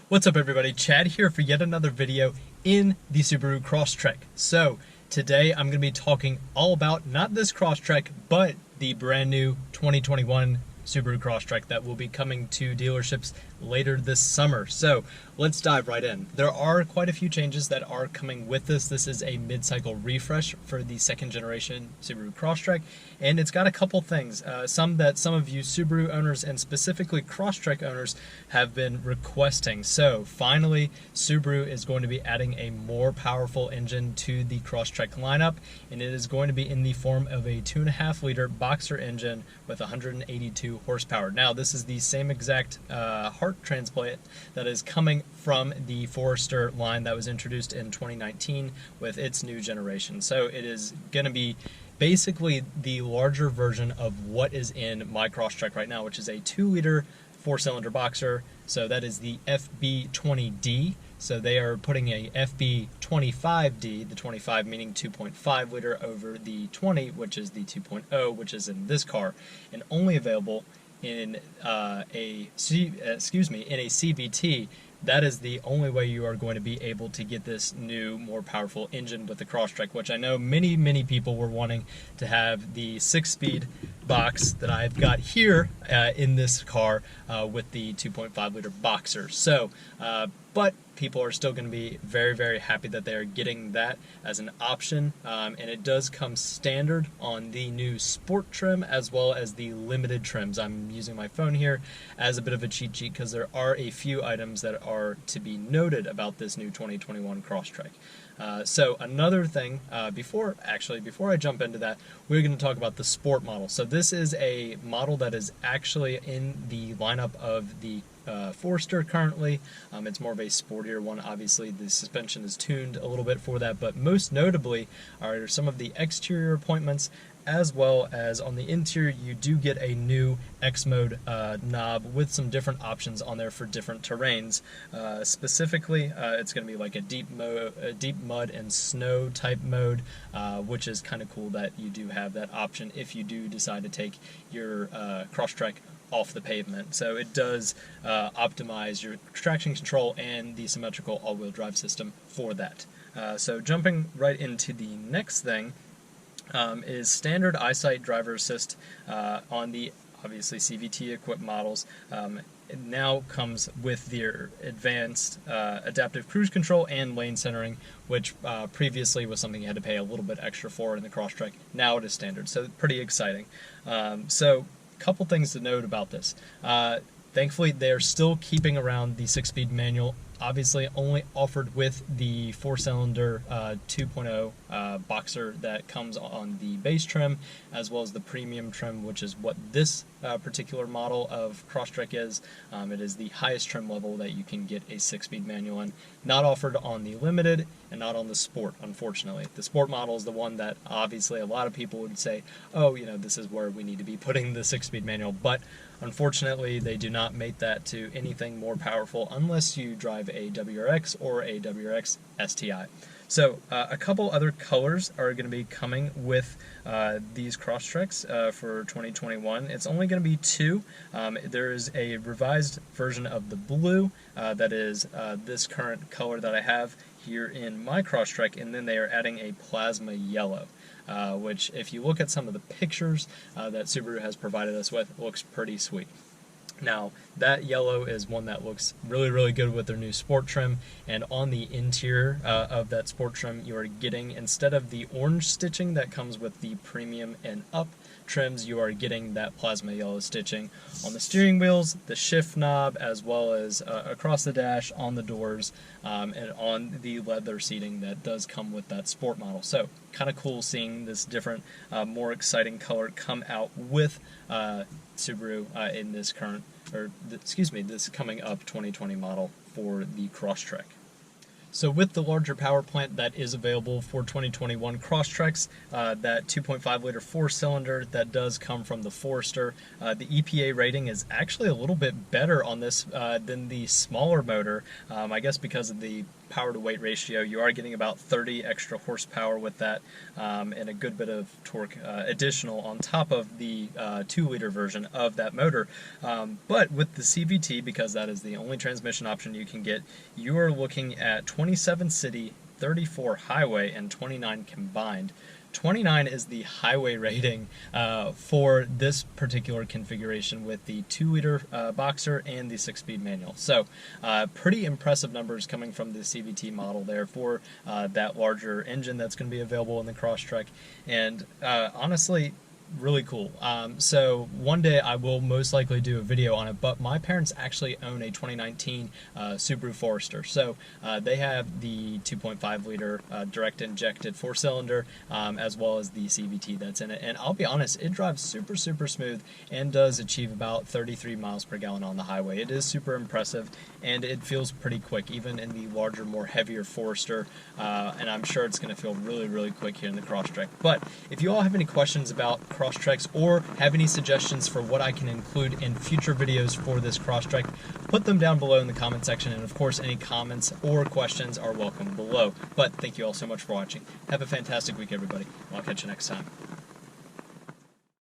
What's up everybody, Chad here for yet another video in the Subaru Crosstrek. So today I'm going to be talking all about not this Crosstrek, but the brand new 2021 Subaru Crosstrek that will be coming to dealerships later this summer. So let's dive right in. There are quite a few changes that are coming with this. This is a mid-cycle refresh for the second generation Subaru Crosstrek, and it's got a couple things, some that some of you Subaru owners and specifically Crosstrek owners have been requesting. So finally, Subaru is going to be adding a more powerful engine to the Crosstrek lineup, and it is going to be in the form of a 2.5-liter boxer engine with 182 horsepower. Now, this is the same exact heart transplant that is coming from the Forester line that was introduced in 2019 with its new generation. So it is going to be basically the larger version of what is in my Crosstrek right now, which is a 2-liter 4-cylinder boxer. So that is the FB20D. So they are putting a FB25D, the 25 meaning 2.5 liter, over the 20, which is the 2.0, which is in this car, and only available in a CVT. That is the only way you are going to be able to get this new, more powerful engine with the Crosstrek, which I know many people were wanting to have the 6-speed box that I've got here in this car with the 2.5 liter boxer. So, but people are still going to be very happy that they are getting that as an option, and it does come standard on the new sport trim as well as the limited trims. I'm using my phone here as a bit of a cheat sheet because there are a few items that are to be noted about this new 2021 Crosstrek. So another thing, before I jump into that, we're going to talk about the sport model. So this is a model that is actually in the lineup of the Forester currently. It's more of a sportier one. Obviously the suspension is tuned a little bit for that, but most notably are some of the exterior appointments, as well as on the interior you do get a new X mode knob with some different options on there for different terrains. Specifically, it's going to be like a deep mud and snow type mode, which is kind of cool that you do have that option if you do decide to take your Crosstrek off the pavement. So it does optimize your traction control and the symmetrical all-wheel drive system for that. So jumping right into the next thing, is standard eyesight driver assist on the obviously CVT equipped models. It now comes with their advanced adaptive cruise control and lane centering, which previously was something you had to pay a little bit extra for in the Crosstrek. Now it is standard, so pretty exciting. So couple things to note about this. Thankfully, they're still keeping around the 6-speed manual, obviously only offered with the 4-cylinder 2.0 boxer that comes on the base trim, as well as the premium trim, which is what this particular model of Crosstrek is. It is the highest trim level that you can get a 6-speed manual in. Not offered on the limited and not on the sport, unfortunately. The sport model is the one that obviously a lot of people would say, oh, you know, this is where we need to be putting the 6-speed manual, but unfortunately they do not make that to anything more powerful unless you drive a WRX or a WRX STI. So a couple other colors are going to be coming with these Crosstreks for 2021. It's only going to be 2. There is a revised version of the blue that is this current color that I have here in my Crosstrek, and then they are adding a plasma yellow, which if you look at some of the pictures that Subaru has provided us with, looks pretty sweet. Now, that yellow is one that looks really good with their new sport trim, and on the interior of that sport trim you are getting, instead of the orange stitching that comes with the premium and up trims, you are getting that plasma yellow stitching on the steering wheels, the shift knob, as well as across the dash, on the doors, and on the leather seating that does come with that sport model. So kind of cool seeing this different, more exciting color come out with Subaru in this this coming up 2020 model for the Crosstrek. So with the larger power plant that is available for 2021 Crosstreks, that 2.5 liter 4-cylinder that does come from the Forester, the EPA rating is actually a little bit better on this than the smaller motor. I guess because of the power to weight ratio, you are getting about 30 extra horsepower with that, and a good bit of torque additional on top of the 2-liter version of that motor. But with the CVT, because that is the only transmission option you can get, you are looking at 27 city, 34 highway, and 29 combined. 29 is the highway rating for this particular configuration with the 2-liter boxer and the 6-speed manual. So pretty impressive numbers coming from the CVT model there for that larger engine that's going to be available in the Crosstrek. And honestly, really cool. So one day I will most likely do a video on it, but my parents actually own a 2019 Subaru Forester. So they have the 2.5 liter direct injected 4-cylinder as well as the CVT that's in it. And I'll be honest, it drives super smooth and does achieve about 33 miles per gallon on the highway. It is super impressive and it feels pretty quick even in the larger, more heavier Forester, and I'm sure it's going to feel really quick here in the Crosstrek. But if you all have any questions about Crosstreks or have any suggestions for what I can include in future videos for this Crosstrek, put them down below in the comment section, and of course any comments or questions are welcome below. But thank you all so much for watching. Have a fantastic week, everybody. I'll catch you next time.